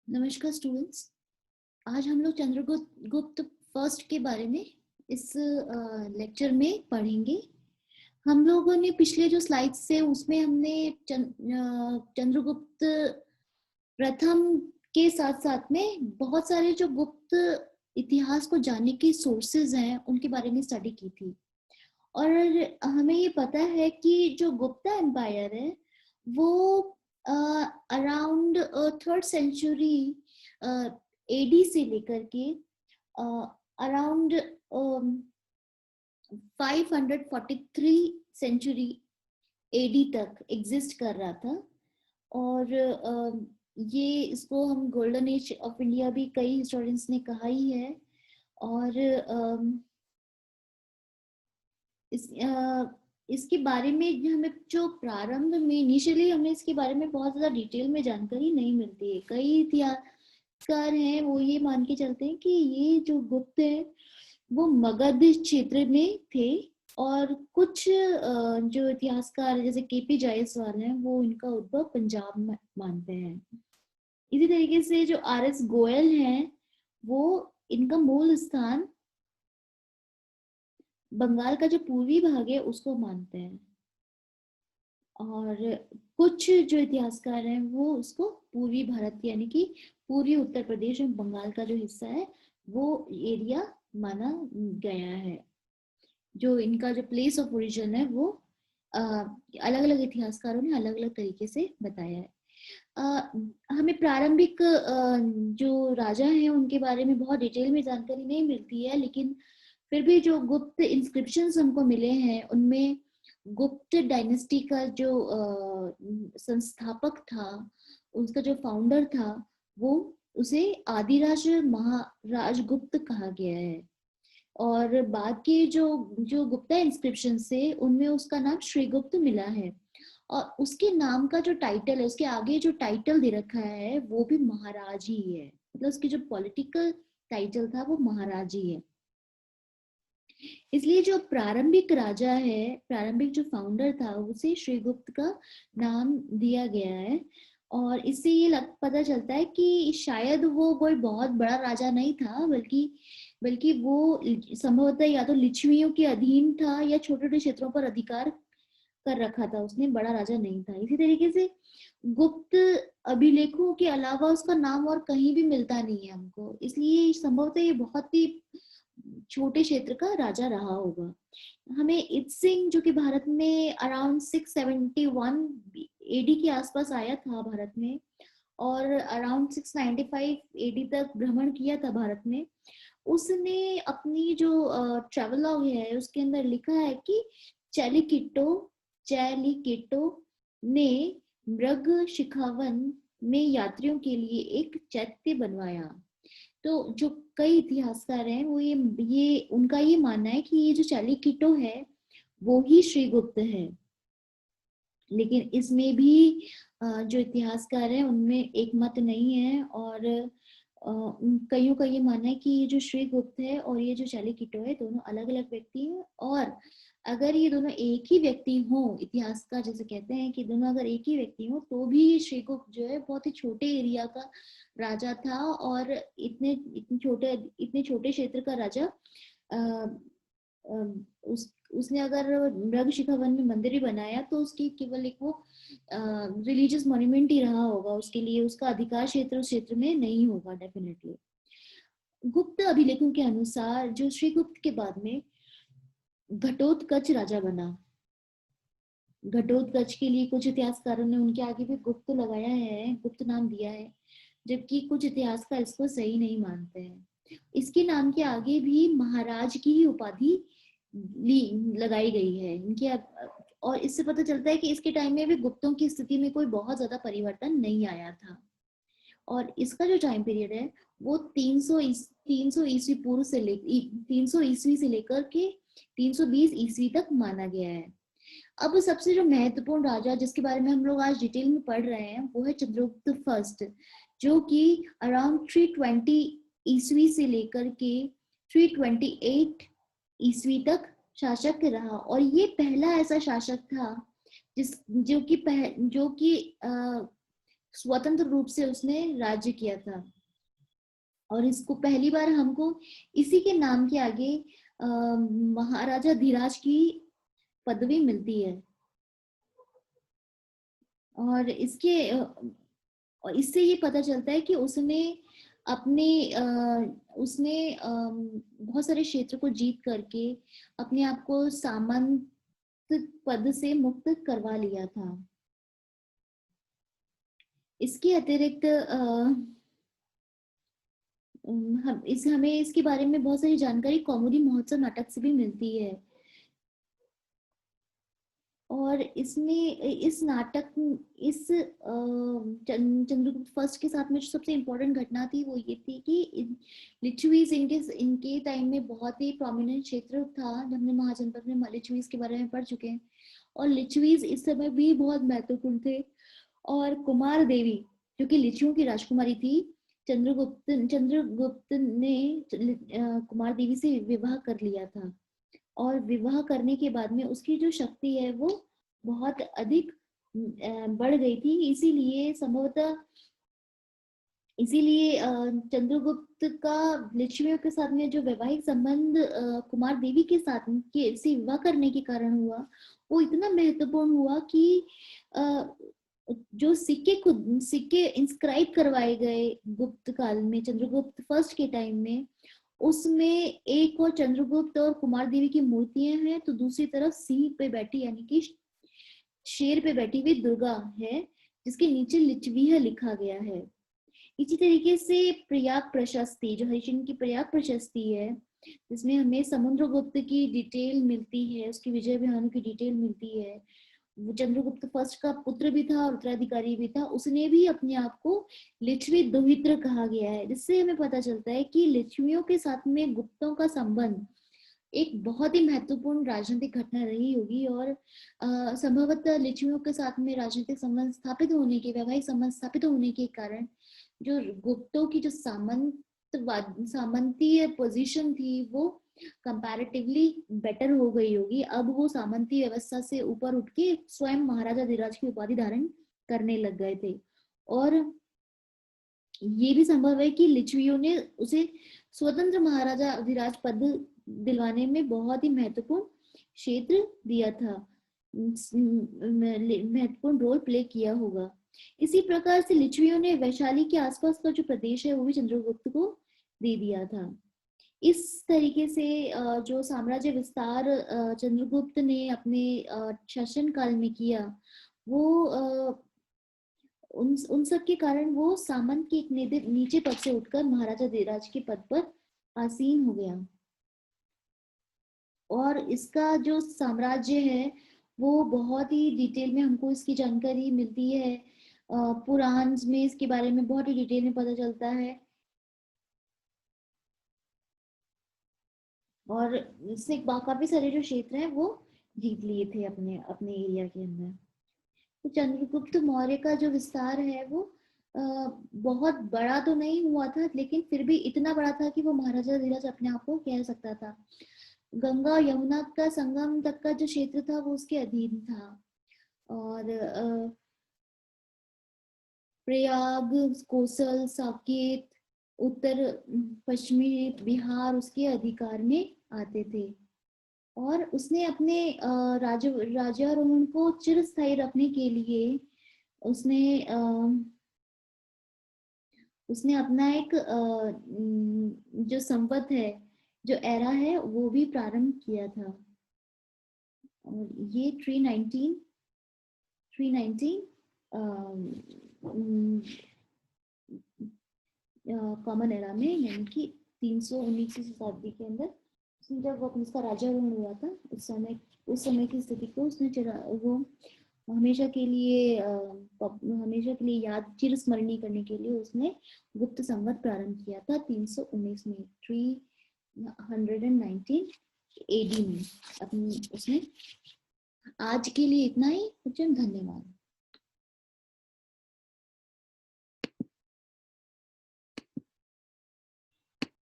नमस्कार स्टूडेंट्स। आज हम लोग चंद्रगुप्त गुप्त फर्स्ट के बारे में इस लेक्चर में पढ़ेंगे। हम लोगों ने पिछले जो स्लाइड्स से उसमें हमने चंद्रगुप्त प्रथम के साथ साथ में बहुत सारे जो गुप्त इतिहास को जानने की सोर्सेज हैं उनके बारे में स्टडी की थी। और हमें ये पता है कि जो गुप्ता एम्पायर है वो अराउंड थर्ड सेंचुरी एडी से लेकर के अराउंड 543 सेंचुरी एडी तक एग्जिस्ट कर रहा था। और ये इसको हम गोल्डन एज ऑफ इंडिया भी कई हिस्टोरियंस ने कहा ही है। और इसके बारे में हमें जो प्रारंभ में इनिशियली हमें इसके बारे में बहुत ज्यादा डिटेल में जानकारी नहीं मिलती है। कई इतिहासकार हैं वो ये मान के चलते हैं कि ये जो गुप्त है वो मगध क्षेत्र में थे, और कुछ जो इतिहासकार जैसे केपी जायसवाल हैं वो इनका उद्भव पंजाब में मानते हैं। इसी तरीके से जो आर एस गोयल हैं वो इनका मूल स्थान बंगाल का जो पूर्वी भाग है उसको मानते हैं। और कुछ जो इतिहासकार हैं वो उसको पूर्वी भारत यानी कि पूर्वी उत्तर प्रदेश और बंगाल का जो हिस्सा है वो एरिया माना गया है। जो इनका जो प्लेस ऑफ ओरिजिन है वो अलग अलग इतिहासकारों ने अलग अलग तरीके से बताया है। हमें प्रारंभिक जो राजा हैं उनके बारे में बहुत डिटेल में जानकारी नहीं मिलती है, लेकिन फिर भी जो गुप्त इंस्क्रिप्शंस हमको मिले हैं उनमें गुप्त डायनेस्टी का जो संस्थापक था, उसका जो फाउंडर था, वो उसे आदिराज महाराज गुप्त कहा गया है। और बाद के जो जो गुप्ता इंस्क्रिप्शन से उनमें उसका नाम श्रीगुप्त मिला है। और उसके नाम का जो टाइटल है, उसके आगे जो टाइटल दे रखा है वो भी महाराज ही है। मतलब उसकी जो पॉलिटिकल टाइटल था वो महाराज ही है। इसलिए जो प्रारंभिक राजा है, प्रारंभिक जो फाउंडर था, उसे श्रीगुप्त का नाम दिया गया है। और इससे ये पता चलता है कि शायद वो कोई बहुत बड़ा राजा नहीं था, बल्कि वो संभवतः या तो लिच्छवियों के अधीन था या छोटे छोटे क्षेत्रों पर अधिकार कर रखा था उसने, बड़ा राजा नहीं था। इसी तरीके से गुप्त अभिलेखों के अलावा उसका नाम और कहीं भी मिलता नहीं है हमको, इसलिए संभवतः ये बहुत ही छोटे क्षेत्र का राजा रहा होगा। हमें इत्सिंग जो कि भारत में अराउंड 671 एडी के आसपास आया था भारत में, और अराउंड 695 एडी तक भ्रमण किया था भारत में। उसने अपनी जो ट्रेवलॉग है उसके अंदर लिखा है कि चैलिकिटो ने मृग शिखावन में यात्रियों के लिए एक चैत्य बनवाया। तो जो कई इतिहासकार हैं वो ये उनका ये मानना है कि ये जो चैलिकिटो है वो ही श्रीगुप्त है। लेकिन इसमें भी जो इतिहासकार हैं उनमें एक मत नहीं है, और कईयों का ये मानना है कि ये जो श्रीगुप्त है और ये जो चैलिकिटो है दोनों अलग अलग व्यक्ति हैं। और अगर ये दोनों एक ही व्यक्ति हों, इतिहासकार जैसे कहते हैं कि दोनों अगर एक ही व्यक्ति हों, तो भी श्रीगुप्त जो है बहुत ही छोटे एरिया का राजा था। और इतने छोटे क्षेत्र का राजा उसने अगर मृग शिखावन में मंदिर ही बनाया तो उसकी केवल एक वो रिलीजियस मॉन्यूमेंट ही रहा होगा, उसके लिए उसका अधिकार क्षेत्र उस क्षेत्र में नहीं होगा डेफिनेटली। गुप्त अभिलेखों के अनुसार जो श्रीगुप्त के बाद में घटोत्कच राजा बना। घटोत्कच के लिए कुछ इतिहासकारों ने उनके आगे भी गुप्त लगाया है, गुप्त नाम दिया है, जबकि कुछ इतिहासकार इसको सही नहीं मानते हैं। इसके नाम के आगे भी महाराज की ही उपाधि लगाई गई है इनके। और इससे पता चलता है कि इसके टाइम में भी गुप्तों की स्थिति में कोई बहुत ज्यादा परिवर्तन नहीं आया था। और इसका जो टाइम पीरियड है वो 300 ईस्वी पूर्व से 300 ईस्वी से लेकर के 320 ईस्वी तक माना गया है। अब सबसे जो महत्वपूर्ण राजा जिसके बारे में हम लोग आज डिटेल में पढ़ रहे हैं वो है चंद्रगुप्त फर्स्ट, जो कि अराउंड 320 ईस्वी से लेकर के 328 ईस्वी तक शासक रहा। और ये पहला ऐसा शासक था जो कि स्वतंत्र रूप से उसने राज्य किया था। और इसको पहली बार हमको इसी के नाम के आगे महाराजा धीराज की पदवी मिलती है। और और इससे ये पता चलता है कि उसने अपने बहुत सारे क्षेत्र को जीत करके अपने आप को सामंत पद से मुक्त करवा लिया था। इसके अतिरिक्त हमें इसके बारे में बहुत सारी जानकारी कौमुदी महोत्सव नाटक से भी मिलती है। और इसमें इस नाटक इस चंद्रगुप्त फर्स्ट के साथ में जो सबसे इम्पोर्टेंट घटना थी वो ये थी कि लिच्छवीज इनके टाइम में बहुत ही प्रोमिनेंट क्षेत्र था। जब हमने महाजनपद में लिच्छवीज के बारे में पढ़ चुके हैं, और लिच्छवीज इस समय भी बहुत महत्वपूर्ण थे। और कुमार देवी जो कि लिच्छियों की राजकुमारी थी, चंद्रगुप्त ने कुमार देवी से विवाह कर लिया था। और विवाह करने के बाद में उसकी जो शक्ति है वो बहुत अधिक बढ़ गई थी। इसीलिए चंद्रगुप्त का लिच्छवियों के साथ में जो वैवाहिक संबंध कुमार देवी के साथ के से विवाह करने के कारण हुआ, वो इतना महत्वपूर्ण हुआ कि जो सिक्के इंस्क्राइब करवाए गए गुप्त काल में, चंद्रगुप्त फर्स्ट के टाइम में, उसमें एक और चंद्रगुप्त और कुमार देवी की मूर्तियां हैं, तो दूसरी तरफ सिंह पे बैठी यानी कि शेर पे बैठी हुई दुर्गा है, जिसके नीचे लिच्छवीय लिखा गया है। इसी तरीके से प्रयाग प्रशस्ति, जो हरिश्चंद्र की प्रयाग प्रशस्ति है, जिसमें हमें समुद्रगुप्त की डिटेल मिलती है, उसकी विजय विहारों की डिटेल मिलती है। वो चंद्रगुप्त फर्स्ट का पुत्र भी था और उत्तराधिकारी भी था। उसने भी अपने आप को लिच्छवी दोहित्र कहा गया है, जिससे हमें पता चलता है कि लिच्छवियों के साथ में गुप्तों का संबंध एक बहुत ही महत्वपूर्ण राजनीतिक घटना रही होगी। और संभवतः लिच्छवियों के साथ में राजनीतिक संबंध स्थापित होने के, वैवाहिक संबंध स्थापित होने के कारण जो गुप्तों की जो सामंतीय पोजीशन थी वो कंपैरेटिवली बेटर हो गई होगी। अब वो सामंती व्यवस्था से ऊपर उठ के स्वयं महाराजा धीराज की उपाधि धारण करने लग गए थे। और ये भी संभव है कि लिच्छवियों ने उसे स्वतंत्र महाराजा अधिराज पद दिलवाने में बहुत ही महत्वपूर्ण क्षेत्र दिया था, महत्वपूर्ण रोल प्ले किया होगा। इसी प्रकार से लिच्छवियों ने वैशाली के आसपास का जो प्रदेश है वो भी चंद्रगुप्त को दे दिया था। इस तरीके से जो साम्राज्य विस्तार चंद्रगुप्त ने अपने शासन काल में किया, वो उन सब के कारण वो सामंत के एक नीचे पद से उठकर महाराजा धीराज के पद पर आसीन हो गया। और इसका जो साम्राज्य है वो बहुत ही डिटेल में हमको इसकी जानकारी मिलती है। पुराण में इसके बारे में बहुत ही डिटेल में पता चलता है। और इससे काफी सारे जो क्षेत्र हैं वो जीत लिए थे अपने अपने एरिया के अंदर। तो चंद्रगुप्त मौर्य का जो विस्तार है वो बहुत बड़ा तो नहीं हुआ था, लेकिन फिर भी इतना बड़ा था कि वो महाराजा धीराज अपने आप को कह सकता था। गंगा और यमुना का संगम तक का जो क्षेत्र था वो उसके अधीन था। और प्रयाग, कोसल, साकेत, उत्तर पश्चिमी बिहार उसके अधिकार में आते थे। और उसने अपने राज्यारोहण को चिरस्थायी रखने के लिए उसने उसने अपना एक जो संवत है, जो एरा है, वो भी प्रारंभ किया था। और ये 319 कॉमन एरा में, यानी कि 319 शताब्दी के अंदर जब उसका राज्यारोहण हुआ था, उस समय की स्थिति को उसने वो हमेशा के लिए याद चिरस्मरणीय करने के लिए उसने गुप्त संवत प्रारंभ किया था 319 में, 319 AD में अपनी उसने। आज के लिए इतना ही। धन्यवाद।